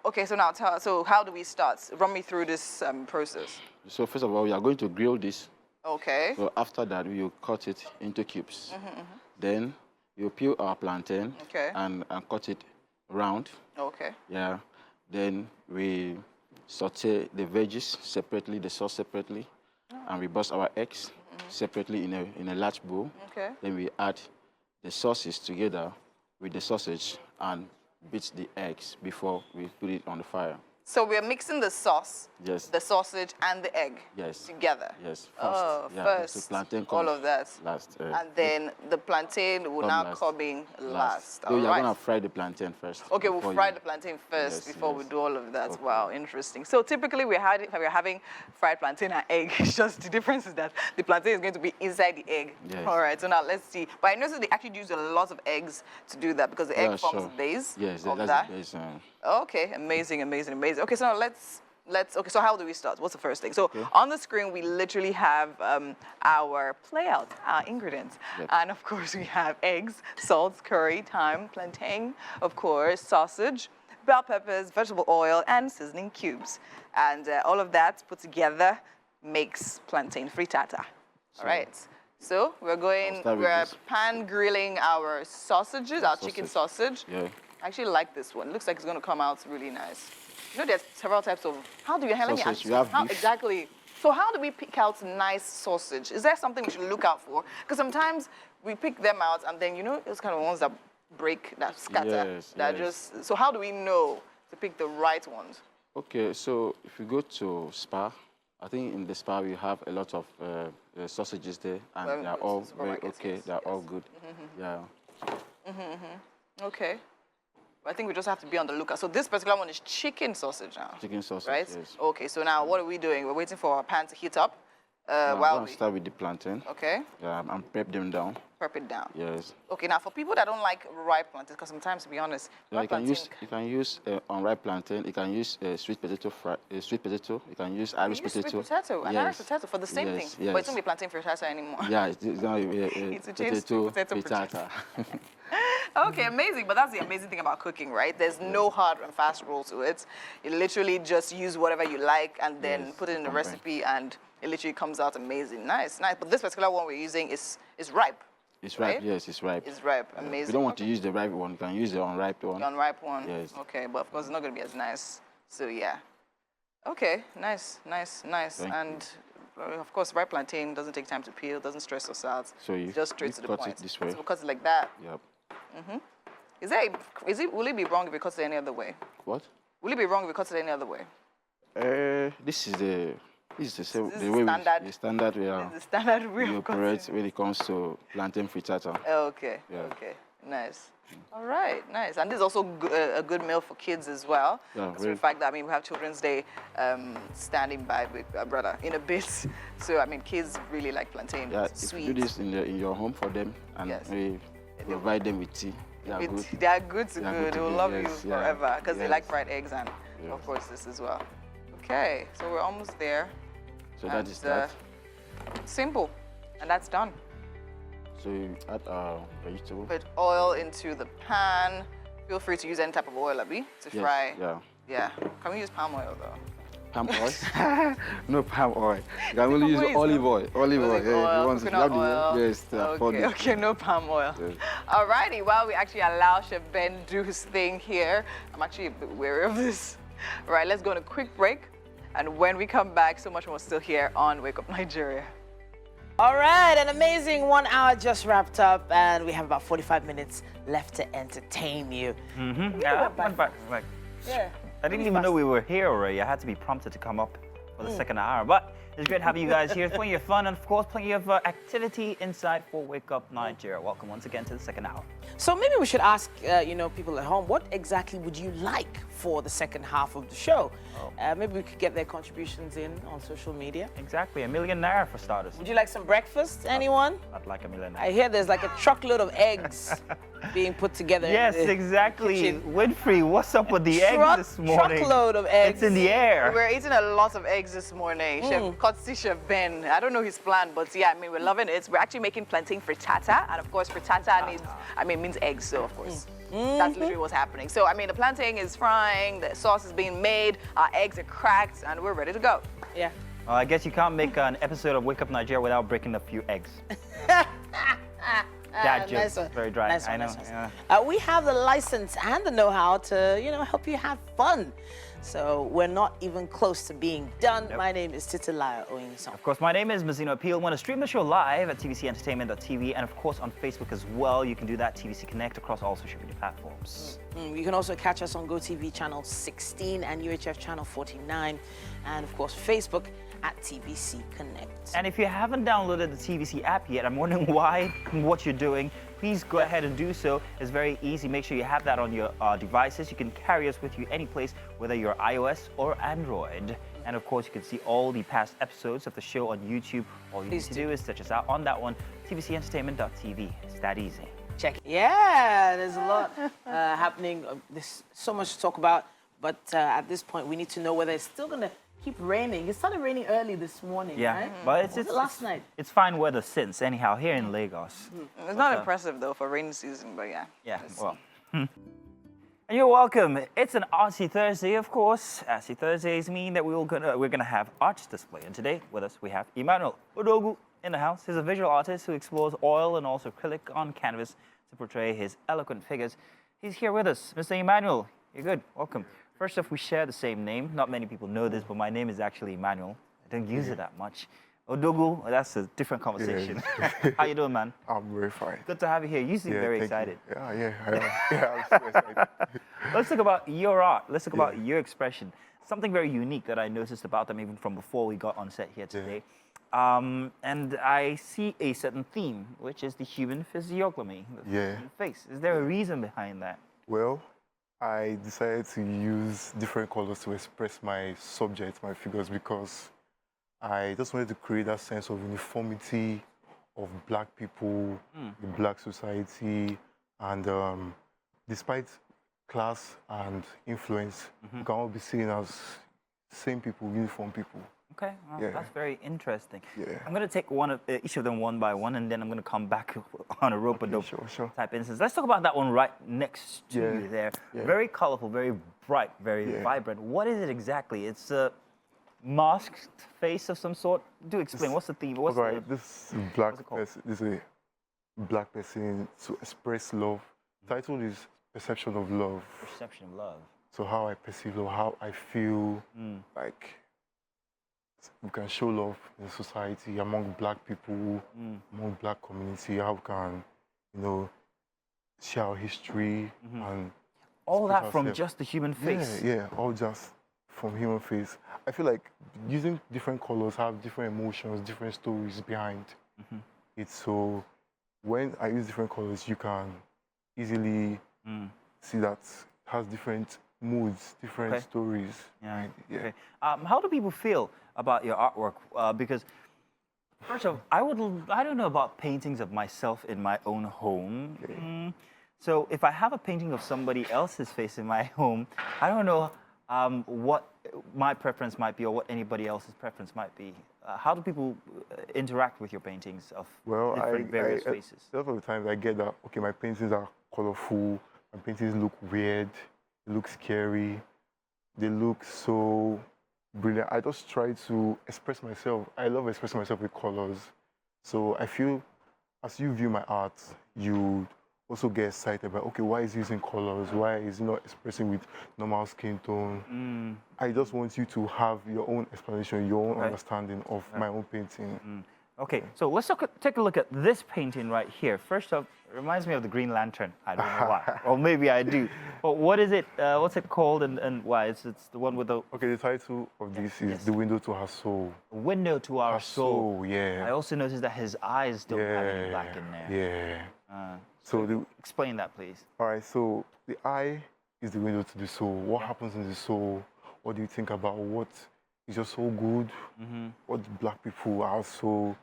C: Okay, so now so how do we start? Run me through this process.
E: So first of all, we are going to grill this.
C: Okay.
E: So after that, we will cut it into cubes. Then you peel our plantain
C: Okay.
E: and cut it round.
C: Okay.
E: Yeah. Then we saute the veggies separately, the sauce separately, and we bust our eggs separately in a large bowl.
C: Okay.
E: Then we add the sauces together with the sausage and beat the eggs before we put it on the fire.
C: So we're mixing the sauce,
E: Yes.
C: the sausage, and the egg
E: Yes.
C: together.
E: Yes. First.
C: Oh,
E: Yeah,
C: first.
E: So plantain
C: all
E: comes
C: of that.
E: last.
C: And then the plantain will
E: come
C: now
E: last.
C: come in last.
E: So
C: All
E: you're
C: right.
E: gonna fry the plantain first.
C: Okay, we'll
E: before
C: fry
E: you-
C: the plantain first
E: Yes,
C: before we
E: yes.
C: do all of that.
E: Okay.
C: Wow, interesting. So typically we're having fried plantain and egg. It's just the difference is that the plantain is going to be inside the egg.
E: Yes.
C: All right, so now let's see. But I noticed they actually use a lot of eggs to do that because the egg
E: Yeah,
C: forms
E: sure.
C: the base
E: Yes,
C: of
E: that's
C: that.
E: the base.
C: Okay, amazing, amazing, amazing. Okay, so now okay, so how do we start? What's the first thing? So on the screen, we literally have our playout, our ingredients.
E: Yep.
C: And of course, we have eggs, salt, curry, thyme, plantain, of course, sausage, bell peppers, vegetable oil, and seasoning cubes. And all of that put together makes plantain frittata. All right. So we're
E: start with this.
C: pan grilling our sausages, our chicken sausage.
E: Yeah.
C: I actually like this one. It looks like it's going to come out really nice. You know, there's several types of. How do you? Let me
E: Sausage,
C: ask
E: we
C: you.
E: have
C: How
E: beef.
C: exactly? So how do we pick out nice sausage? Is there something we should look out for? Because sometimes we pick them out, and then you know those kind of ones that break, that scatter,
E: Yes,
C: that
E: yes.
C: just. So how do we know to pick the right ones?
E: Okay, so if you go to Spa, I think in the Spa we have a lot of sausages there, and
C: Well,
E: they are all very
C: supermarkets,
E: okay.
C: yes,
E: They are all
C: yes.
E: good. Yeah.
C: Okay. I think we just have to be on the lookout. So this particular one is chicken sausage now.
E: Chicken sausage.
C: Right?
E: Yes.
C: Okay, so now what are we doing? We're waiting for our pan to heat up.
E: Now,
C: While
E: I'm gonna start with the plantain.
C: Okay,
E: Yeah, and prep them down.
C: prep it down.
E: Yes.
C: Okay, now for people that don't like ripe plantain, because sometimes, to be honest,
E: Yeah,
C: ripe plantain.
E: you can use unripe plantain. You can use sweet potato sweet potato. You can use Irish
C: You use
E: potato.
C: sweet potato and Irish potato for the same
E: Yes,
C: thing.
E: Yes.
C: But it won't be plantain frittata anymore.
E: Yeah, it's gonna be
C: It's a change to
E: potato
C: potato
E: frittata.
C: Okay, amazing. But that's the amazing thing about cooking, right? There's no hard and fast rule to it. You literally just use whatever you like and then
E: Yes,
C: put it in the
E: combine.
C: recipe, and it literally comes out amazing. Nice, nice. But this particular one we're using is ripe.
E: It's ripe.
C: Right?
E: Yes, it's ripe.
C: It's ripe.
E: Yeah.
C: Amazing.
E: We don't want to
C: Okay.
E: use the ripe one. You can use the unripe one.
C: The unripe one.
E: Yes.
C: Okay, but of course it's not going to be as nice. So yeah. Okay, nice, nice, nice.
E: Thank
C: and of course, ripe plantain doesn't take time to peel, doesn't stress us out.
E: So you
C: just straight
E: you
C: to the
E: cut
C: point.
E: it this way.
C: So we cut it like that.
E: Yep.
C: Will it be wrong if we cut it any other way?
E: What?
C: Will it be wrong if we cut it any other way?
E: This is the same
C: This
E: the
C: is
E: way
C: standard.
E: the standard way
C: This is the standard way
E: we
C: of cutting.
E: operate when it comes to plantain frittata.
C: Okay,
E: Yeah.
C: okay, nice. All right, nice. And this is also a good meal for kids as well.
E: Yeah,
C: Because
E: very-
C: the fact that, I mean, we have Children's Day standing by with brother in a bit. So, I mean, kids really like plantain.
E: Yeah,
C: It's
E: if
C: sweet.
E: you do this in your home for them and
C: Yes.
E: we provide them with tea, they are good.
C: They are good to
E: They are
C: good.
E: good
C: They
E: to
C: will
E: good,
C: love
E: yes,
C: you
E: yeah,
C: forever because they
E: yes.
C: like fried eggs and, of
E: Yes.
C: course, this as well. Okay, so we're almost there.
E: So that is
C: And,
E: that.
C: Simple, and that's done.
E: So you add our vegetable.
C: Put oil into the pan. Feel free to use any type of oil, Abi, to
E: Yes,
C: fry.
E: Yeah.
C: Yeah. Can we use palm oil though?
E: palm oil. No palm oil. You can only use
C: ways,
E: olive oil. Olive oil.
C: Olive
E: Yeah,
C: oil,
E: you want to
C: coconut
E: have
C: oil.
E: the yes, to afford
C: Okay,
E: it.
C: okay, no palm oil.
E: Yes.
C: Alrighty, while we actually allow Chef Ben do his thing here, I'm actually a bit wary of this. All right, let's go on a quick break. And when we come back, so much more still here on Wake Up Nigeria.
B: All right, an amazing 1 hour just wrapped up, and we have about 45 minutes left to entertain you.
A: Yeah, I went back. Like,
B: Yeah.
A: I didn't even know we were here already. I had to be prompted to come up for the second hour. But it's great having you guys here. It's plenty of fun and, of course, plenty of activity inside for Wake Up Nigeria. Welcome once again to the second hour.
B: So maybe we should ask, people at home, what exactly would you like for the second half of the show? Maybe we could get their contributions in on social media.
A: Exactly, ~1 million for starters.
B: Would you like some breakfast, anyone?
A: I'd like ~1 million.
B: I hear there's like a truckload of eggs being put together. in
A: Yes,
B: the
A: exactly.
B: kitchen.
A: Winfrey, what's up with the eggs this morning?
B: Truckload of eggs.
A: It's in the air.
C: We're eating a lot of eggs this morning. Chef Kotsi, Chef Ben. I don't know his plan, but yeah, I mean, we're loving it. We're actually making plantain frittata. And of course, frittata means eggs, so of course. That's literally what's happening. So, I mean, the plantain is frying, the sauce is being made, our eggs are cracked, and we're ready to go.
B: Yeah.
A: Well, I guess you can't make an episode of Wake Up Nigeria without breaking a few eggs. That joke.
B: Nice one.
A: Very dry.
B: Nice
A: I
B: one,
A: know.
B: nice one.
A: Yeah.
B: We have the license and the know-how to, help you have fun. So we're not even close to being done.
A: Nope.
B: My name is Titilaya Oyinson.
A: Of course, my name is Mazino Appeal. Want to stream the show live at tvcentertainment.tv and, of course, on Facebook as well. You can do that, TVC Connect, across all social media platforms.
B: You can also catch us on GOTV channel 16 and UHF channel 49. And, of course, Facebook at TVC Connect.
A: And if you haven't downloaded the TVC app yet, I'm wondering why and what you're doing, please go ahead and do so. It's very easy. Make sure you have that on your devices. You can carry us with you any place, whether you're iOS or Android. And of course, you can see all the past episodes of the show on YouTube. All you need to do is search us out on that one, tvcentertainment.tv. It's that easy.
B: Check. Yeah, there's a lot happening. There's so much to talk about. But at this point, we need to know whether it's still going to keep raining. It started raining early this morning,
A: Yeah,
B: right?
A: but
B: Was it last night?
A: It's fine weather since, anyhow, here in Lagos.
C: It's not impressive, though, for rainy season, but yeah.
A: Yeah, well. And you're welcome. It's an Arty Thursday, of course. Arty Thursdays mean that we're gonna have art display. And today with us we have Emmanuel Odogu in the house. He's a visual artist who explores oil and also acrylic on canvas to portray his eloquent figures. He's here with us. Mr. Emmanuel, you're good. Welcome. First off, we share the same name. Not many people know this, but my name is actually Emmanuel. I don't use it that much. Odogu, that's a different conversation. How you doing, man?
F: I'm very fine.
A: Good to have you here. You seem very
F: thank
A: excited.
F: you. Yeah, I am. Yeah, I'm so excited.
A: Let's talk about your art. Let's talk about your expression. Something very unique that I noticed about them even from before we got on set here today. And I see a certain theme, which is the human physiognomy, the human face. Is there a reason behind that?
F: Well, I decided to use different colors to express my subject, my figures, because I just wanted to create that sense of uniformity of Black people, the Black society, and despite class and influence, we can all be seen as same people, uniform people.
A: Okay, well, that's very interesting.
F: Yeah.
A: I'm going to take each of them one by one, and then I'm going to come back on a rope-a-dope
F: sure.
A: type instance. Let's talk about that one right next to you there.
F: Yeah.
A: Very colorful, very bright, very vibrant. What is it exactly? It's a masked face of some sort. Do explain. What's the theme? What's
F: This black person, this is a Black person to express love. Title is Perception of Love.
A: Perception of love.
F: So how I perceive love, how I feel like we can show love in society among Black people, among Black community, how we can, share our history and
A: all
F: express
A: that from
F: ourselves.
A: just the human face.
F: Yeah, all just from human face. I feel like using different colors have different emotions, different stories behind it. So when I use different colors, you can easily see that it has different moods, different stories.
A: Yeah.
F: Yeah.
A: Okay. How do people feel about your artwork? Because first of all, I don't know about paintings of myself in my own home. So if I have a painting of somebody else's face in my home, I don't know what my preference might be or what anybody else's preference might be. How do people interact with your paintings of different various faces?
F: A lot of the times I get that, okay, my paintings are colorful, my paintings look weird, they look scary, they look so brilliant. I just try to express myself. I love expressing myself with colors. So I feel as you view my art, you also get excited about, okay, why is he using colors? Why is he not expressing with normal skin tone? I just want you to have your own explanation, your own understanding of my own painting.
A: Okay, so let's take a look at this painting right here. First off, it reminds me of the Green Lantern. I don't know why, or maybe I do. But what is it? What's it called, and why? It's the one with the...
F: Okay, the title of this is The Window to Her Soul.
A: Window to Our Soul.
F: Yeah.
A: I also noticed that his eyes don't have any black in there.
F: Yeah. So
A: explain that, please.
F: All right, so the eye is the window to the soul. What happens in the soul? What do you think about what is your soul good? What black people are so...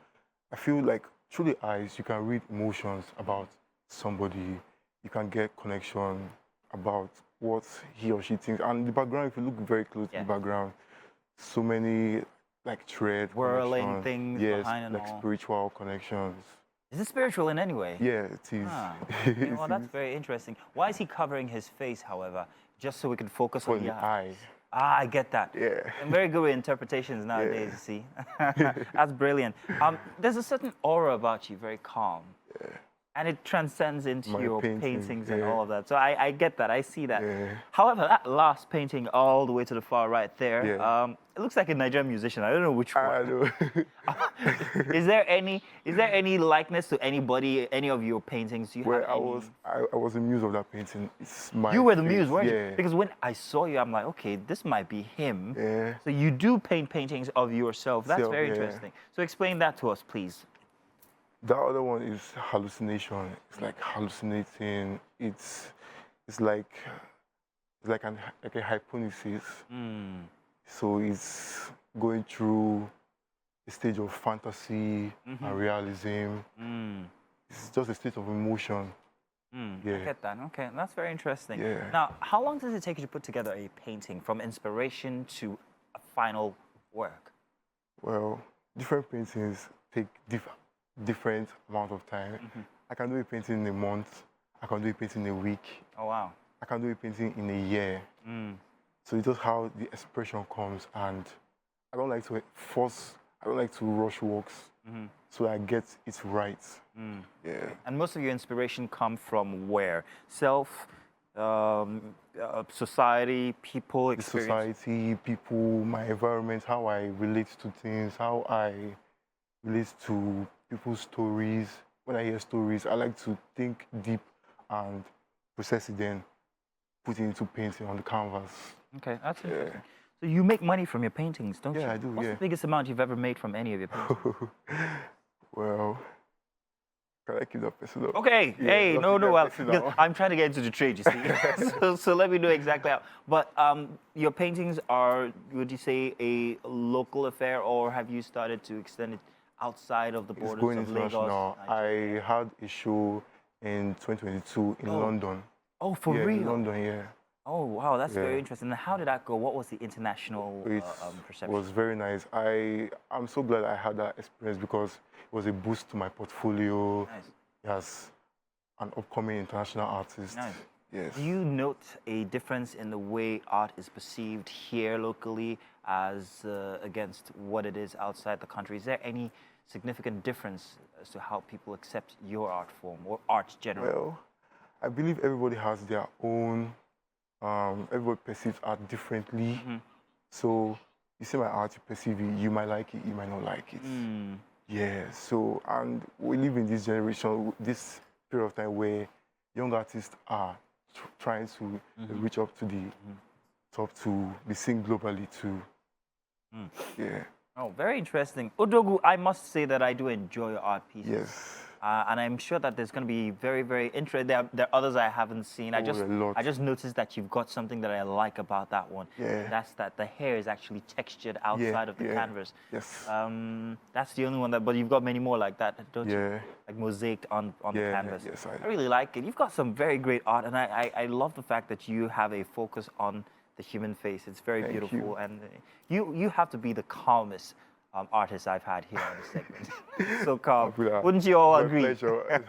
F: I feel like through the eyes, you can read emotions about somebody. You can get connection about what he or she thinks. And the background, if you look very close to the background, so many like thread
A: whirling things behind and
F: like
A: all.
F: Spiritual connections.
A: Is it spiritual in any way?
F: Yeah, it is.
A: Okay, well, that's very interesting. Why is he covering his face, however? Just so we can focus on the eye. Ah, I get that.
F: Yeah.
A: I'm very good with interpretations nowadays, you see. That's brilliant. There's a certain aura about you, very calm. Yeah. And it transcends into your paintings and all of that. So I get that, I see that. Yeah. However, that last painting all the way to the far right there, it looks like a Nigerian musician. I don't know which one.
F: I know.
A: Is there any likeness to anybody, any of your paintings?
F: I was the muse of that painting.
A: You were the muse, weren't you? Because when I saw you, I'm like, okay, this might be him.
F: Yeah.
A: So you do paint paintings of yourself. That's very interesting. So explain that to us, please.
F: The other one is hallucination. It's like hallucinating. It's like a hypothesis. So it's going through a stage of fantasy and realism. It's just a state of emotion.
A: Yeah. I get that. Okay, that's very interesting.
F: Yeah.
A: Now, how long does it take you to put together a painting from inspiration to a final work?
F: Well, different paintings take different amount of time. I can do a painting in a month. I can do a painting in a week.
A: Oh, wow.
F: I can do a painting in a year. So it's just how the expression comes, and I don't like to force, I don't like to rush works, so I get it right. Yeah.
A: And most of your inspiration come from where? Self, society, people, experience?
F: Society, people, my environment, how I relate to things, how I relate to people's stories. When I hear stories, I like to think deep and process it, then put it into painting on the canvas.
A: Okay, that's interesting. So you make money from your paintings, don't you?
F: Yeah, I do.
A: What's the biggest amount you've ever made from any of your paintings?
F: Well, can I keep that personal?
A: Okay,
F: Yeah,
A: hey, no, well,
F: personal.
A: I'm trying to get into the trade, you see. so let me know exactly how. But your paintings are, would you say, a local affair, or have you started to extend it outside of the borders
F: It's going
A: of
F: international.
A: Lagos?
F: I had a show in 2022 in London.
A: Oh, for real?
F: In London, yeah.
A: Oh, wow, that's very interesting. And how did that go? What was the international perception?
F: It was very nice. I'm so glad I had that experience because it was a boost to my portfolio.
A: Nice.
F: As an upcoming international artist.
A: Nice.
F: Yes.
A: Do you note a difference in the way art is perceived here locally as against what it is outside the country? Is there any significant difference as to how people accept your art form or art generally?
F: Well, I believe everybody has their own, everybody perceives art differently. So you see my art, you perceive it, you might like it, you might not like it. Yeah, so, and we live in this generation, this period of time where young artists are trying to reach up to the top, to be seen globally too. Yeah.
A: Oh, very interesting. Odogu, I must say that I do enjoy your art pieces.
F: Yes.
A: And I'm sure that there's going to be very, very interesting. There are others I haven't seen. I just noticed that you've got something that I like about that one.
F: Yeah.
A: That's that the hair is actually textured outside of the canvas.
F: Yes.
A: That's the only one that, but you've got many more like that, don't you?
F: Yeah.
A: Like mosaiced on the canvas.
F: Yes,
A: I really like it. You've got some very great art, and I love the fact that you have a focus on the human face. It's very beautiful, and you have to be the calmest artist I've had here on the segment. So calm. Wouldn't you all agree?
F: Pleasure.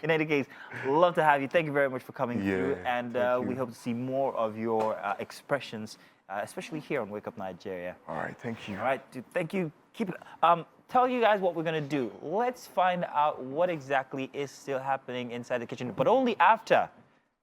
A: In any case, love to have you. Thank you very much for coming through, and
F: thank
A: we
F: you.
A: hope to see more of your expressions especially here on Wake Up Nigeria.
F: All right, thank you.
A: All right, dude, thank you. Keep it. Tell you guys what we're gonna do. Let's find out what exactly is still happening inside the kitchen, but only after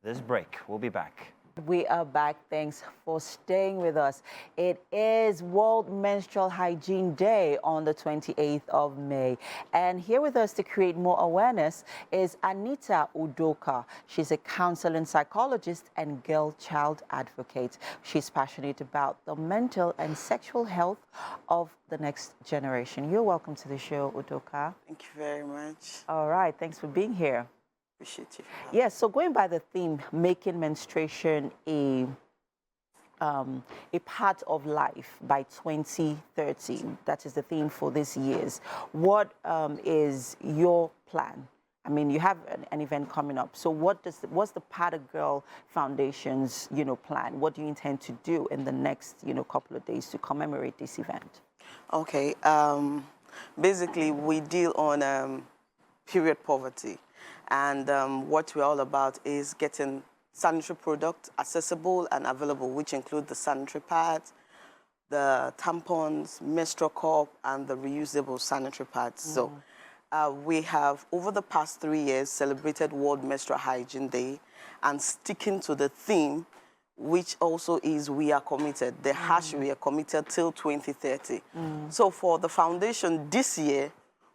A: this break. We'll be back.
D: We are back. Thanks for staying with us. It is World Menstrual Hygiene Day on the 28th of May. And here with us to create more awareness is Anita Udoka. She's a counseling psychologist and girl-child advocate. She's passionate about the mental and sexual health of the next generation. You're welcome to the show, Udoka.
G: Thank you very much.
D: All right. Thanks for being here.
G: Appreciate you.
D: Yes, so going by the theme, making menstruation a part of life by 2030. That is the theme for this year's. What is your plan? I mean, you have an event coming up. So what's the Pat a Girl Foundation's plan? What do you intend to do in the next couple of days to commemorate this event?
G: Okay. Basically, we deal on period poverty. And what we're all about is getting sanitary products accessible and available, which include the sanitary pads, the tampons, menstrual cup, and the reusable sanitary pads. So we have, over the past 3 years, celebrated World Menstrual Hygiene Day and sticking to the theme, which also is we are committed, the hash we are committed till 2030. So for the foundation this year,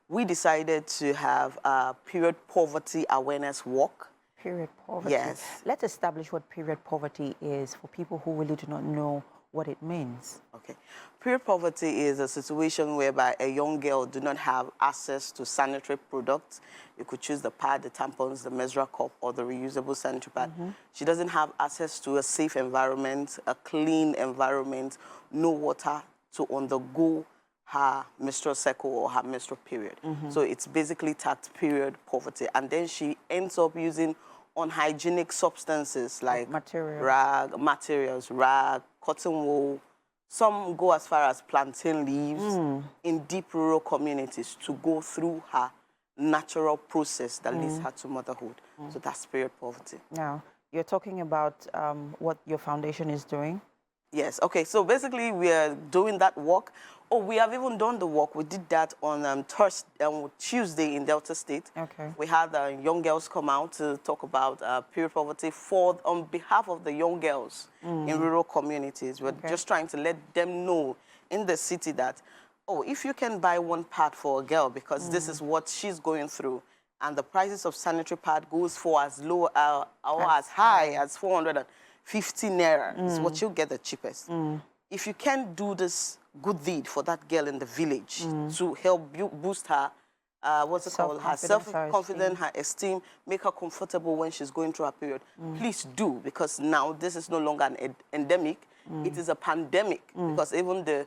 G: we decided to have a period poverty awareness walk.
D: Period poverty.
G: Yes.
D: Let's establish what period poverty is for people who really do not know what it means.
G: Okay. Period poverty is a situation whereby a young girl do not have access to sanitary products. You could choose the pad, the tampons, the menstrual cup, or the reusable sanitary pad. She doesn't have access to a safe environment, a clean environment, no water to undergo her menstrual cycle or her menstrual period. So it's basically tagged period poverty. And then she ends up using unhygienic substances like materials, rag, cotton wool. Some go as far as plantain leaves in deep rural communities to go through her natural process that leads her to motherhood. So that's period poverty.
D: Now, you're talking about what your foundation is doing?
G: Yes, okay, so basically we are doing that walk. Oh, we have even done the walk. We did that on Tuesday in Delta State.
D: Okay.
G: We had young girls come out to talk about period poverty on behalf of the young girls in rural communities. We're just trying to let them know in the city that, oh, if you can buy one pad for a girl because this is what she's going through, and the prices of sanitary pad goes for as low or as high as 450 naira is what you get the cheapest. If you can do this good deed for that girl in the village to help boost her, her self-confidence, her esteem, make her comfortable when she's going through her period, please do, because now this is no longer an endemic, it is a pandemic, because even the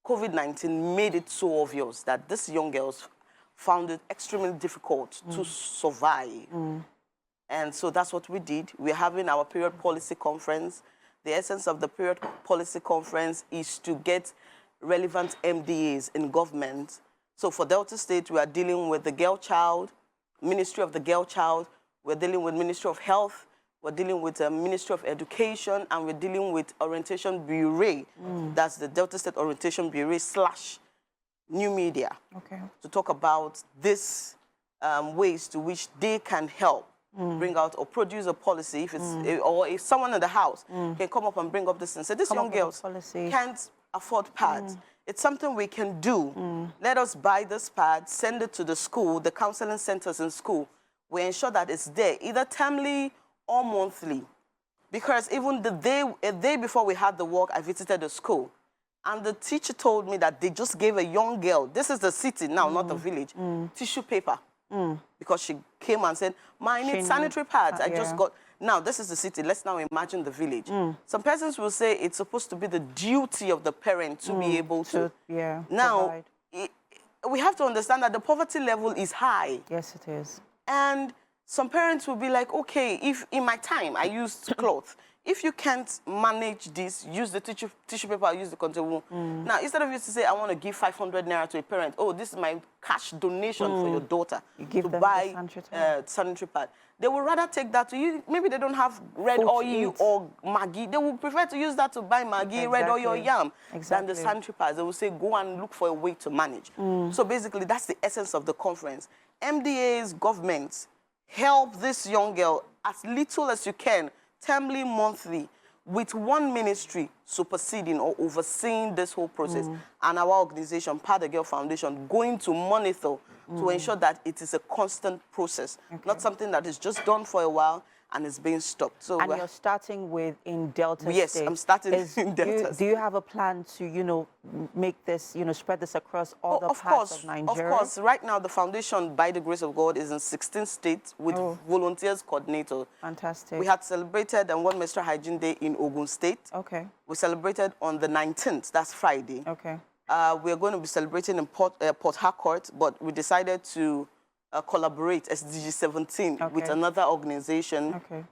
G: COVID-19 made it so obvious that these young girls found it extremely difficult to survive. And so that's what we did. We're having our period policy conference. The essence of the period policy conference is to get relevant MDAs in government. So for Delta State, we are dealing with the girl child, Ministry of the Girl Child. We're dealing with Ministry of Health. We're dealing with the Ministry of Education, and we're dealing with Orientation Bureau. That's the Delta State Orientation Bureau / New Media.
D: Okay.
G: To talk about this ways to which they can help bring out or produce a policy, if it's or if someone in the house can come up and bring up this and say, these young girls can't afford pads. It's something we can do. Let us buy this pad, send it to the school, the counseling centers in school. We ensure that it's there, either termly or monthly. Because even a day before we had the walk, I visited the school. And the teacher told me that they just gave a young girl, this is the city now, not the village, tissue paper. Because she came and said, Ma, I need sanitary pads. I just got, now this is the city. Let's now imagine the village. Some persons will say it's supposed to be the duty of the parent to be able to. Now, we have to understand that the poverty level is high.
D: Yes, it is.
G: And some parents will be like, okay, if in my time I used cloth, if you can't manage this, use the tissue paper, use the container. Now, instead of you to say, I want to give 500 naira to a parent, oh, this is my cash donation for your daughter
D: You give
G: to
D: them the
G: buy
D: sanitary
G: sanitary pad. They would rather take that to you. Maybe they don't have red
D: Food to
G: oil
D: eat.
G: or Maggi. They would prefer to use that to buy Maggi, red oil, or
D: Exactly.
G: yam than
D: Exactly.
G: the sanitary pads. They will say, go and look for a way to manage. So basically, that's the essence of the conference. MDAs, governments, help this young girl as little as you can, termly, monthly, with one ministry superseding or overseeing this whole process, and our organization, Part the Girl Foundation, going to monitor to ensure that it is a constant process, not something that is just done for a while and is being stopped. So
D: And you're starting with in Delta
G: Yes,
D: State.
G: I'm starting in Delta
D: Do you have a plan to, make this, spread this across all the
G: of
D: parts
G: course,
D: of Nigeria?
G: Of course. Right now, the foundation, by the grace of God, is in 16 states with volunteers coordinator.
D: Fantastic.
G: We had celebrated World Menstrual Hygiene Day in Ogun State.
D: Okay.
G: We celebrated on the 19th, that's Friday.
D: Okay.
G: We're going to be celebrating in Port Harcourt, but we decided to collaborate SDG 17 with
D: Okay.
G: another organization.
D: Okay.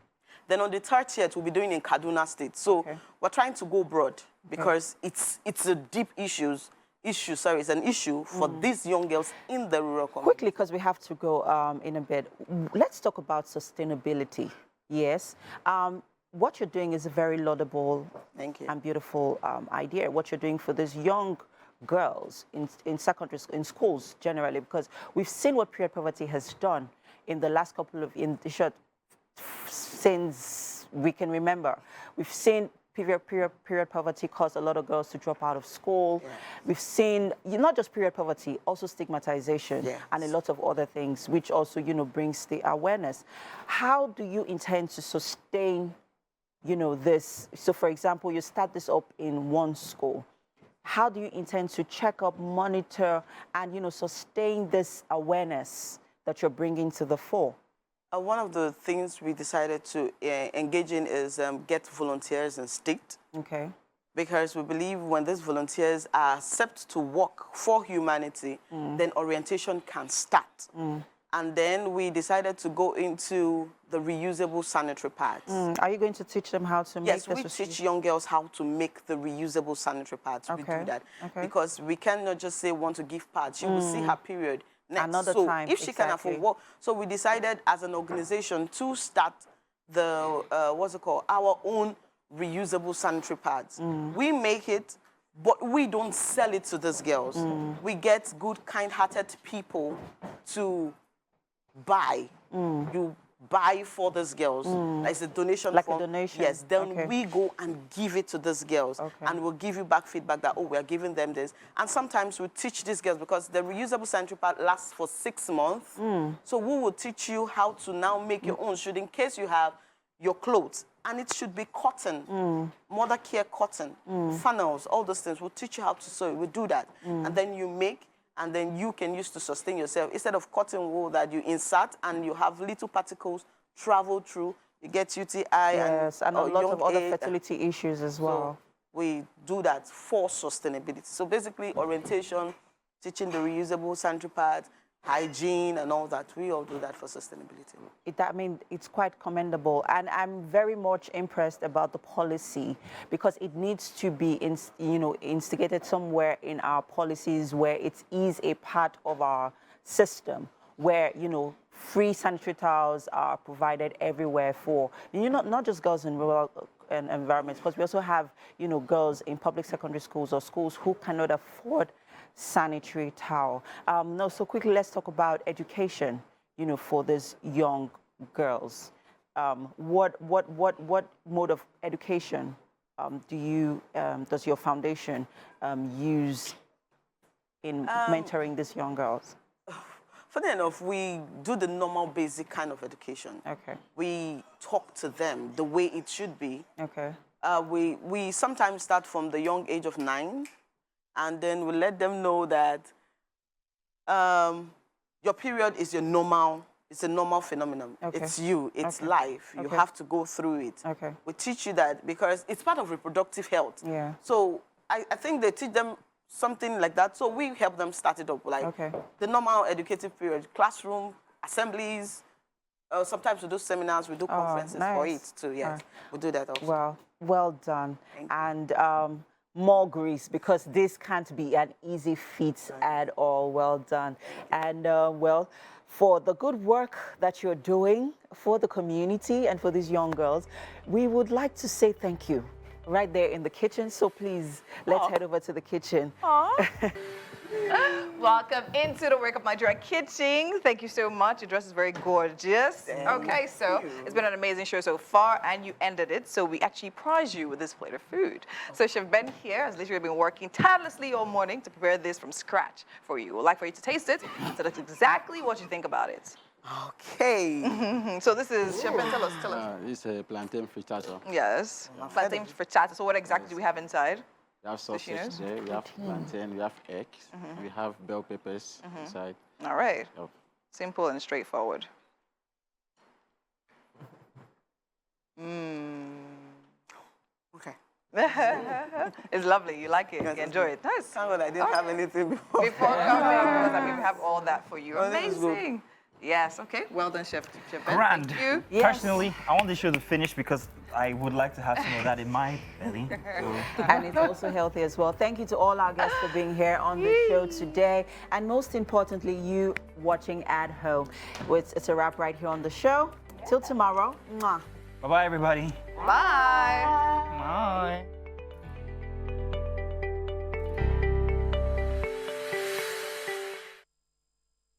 G: Then on the 30th, we'll be doing in Kaduna State. So we're trying to go broad because it's a deep issue. It's an issue for these young girls in the rural community.
D: Quickly, because we have to go in a bit, let's talk about sustainability. Yes. What you're doing is a very laudable
G: Thank you.
D: and beautiful idea. What you're doing for these young girls in secondary in schools generally, because we've seen what period poverty has done in the last couple of since we can remember. We've seen period poverty cause a lot of girls to drop out of school.
G: Yeah.
D: We've seen not just period poverty, also stigmatization
G: Yes.
D: and a lot of other things, which also brings the awareness. How do you intend to sustain this? So, for example, you start this up in one school. How do you intend to check up, monitor, and sustain this awareness that you're bringing to the fore?
G: One of the things we decided to engage in is get volunteers in state.
D: Okay.
G: Because we believe when these volunteers are set to work for humanity, then orientation can start. And then we decided to go into the reusable sanitary pads.
D: Are you going to teach them how to make
G: Yes,
D: this?
G: we teach young girls how to make the reusable sanitary pads. We
D: Okay,
G: do that.
D: okay.
G: Because we cannot just say want to give pads. She will see her period next.
D: Another
G: so
D: time,
G: if she can
D: exactly.
G: afford work. So we decided as an organization to start the, our own reusable sanitary pads. We make it, but we don't sell it to these girls. We get good, kind-hearted people to buy. You buy for these girls. It's a donation.
D: Like a
G: from,
D: donation.
G: Yes. Then
D: Okay.
G: we go and give it to these girls,
D: Okay.
G: and we'll give you back feedback that we are giving them this. And sometimes we teach these girls because the reusable sanitary pad lasts for 6 months. So we will teach you how to now make your own. Should in case you have your clothes, and it should be cotton, mother care cotton, funnels, all those things. We'll teach you how to sew. We do that, and then you make. And then you can use to sustain yourself. Instead of cotton wool that you insert and you have little particles travel through, you get UTI
D: Yes, and a lot of other
G: age.
D: fertility issues as well.
G: So we do that for sustainability. So basically orientation, teaching the reusable sanitary pads, hygiene and all that. We all do that for sustainability.
D: It's quite commendable, and I'm very much impressed about the policy because it needs to be, instigated somewhere in our policies where it is a part of our system, where free sanitary towels are provided everywhere for not just girls in rural environments, because we also have girls in public secondary schools or schools who cannot afford sanitary towel. So quickly, let's talk about education, for these young girls. What mode of education does your foundation use in mentoring these young girls?
G: Funny enough, we do the normal basic kind of education.
D: Okay.
G: We talk to them the way it should be.
D: Okay.
G: We sometimes start from the young age of 9, and then we let them know that your period is your normal. It's a normal phenomenon.
D: Okay.
G: It's you. It's
D: Okay.
G: life. You
D: Okay.
G: have to go through it.
D: Okay.
G: We teach you that because it's part of reproductive health.
D: Yeah.
G: So I think they teach them something like that. So we help them start it up, like
D: Okay.
G: the normal educative period, classroom, assemblies, Sometimes we do seminars, we do conferences for it
D: nice.
G: too. Yes, we do that also.
D: Well done.
G: Thank you.
D: And more grease, because this can't be an easy feat at all. Well done. And well, for the good work that you're doing for the community and for these young girls, we would like to say thank you right there in the kitchen. So please, let's head over to the kitchen.
C: Welcome into the Wake Up Nigeria kitchen. Thank you so much. Your dress is very gorgeous. Okay, so it's been an amazing show so far, and you ended it. So we actually prize you with this plate of food. So Chef Ben here has literally been working tirelessly all morning to prepare this from scratch for you. We'd like for you to taste it. So that's exactly what you think about it.
G: Okay.
C: So this is Chef Ben. Tell us.
E: It's a plantain frittata.
C: Yes. Plantain frittata. So what exactly do we have inside?
E: We have sausage
C: Chinos?
E: there, we have plantain, we have eggs, we have bell peppers inside.
C: All right.
E: Yep.
C: Simple and straightforward.
G: Okay.
C: It's lovely. You like it.
G: Yes,
C: You enjoy it. Nice.
G: Thank God I didn't have anything before.
C: Before coming, because I mean, we have all that for you.
G: Oh, this is good.
C: Amazing. Yes. Okay. Well done, Chef Ben.
A: Grand.
C: Thank you.
D: Yes.
A: Personally, I want this show to finish because I would like to have some of that in my belly. So.
D: And it's also healthy as well. Thank you to all our guests for being here on the show today. And most importantly, you watching at home. It's a wrap right here on the show. Till tomorrow. Mwah.
A: Bye-bye, everybody.
C: Bye.
A: Bye.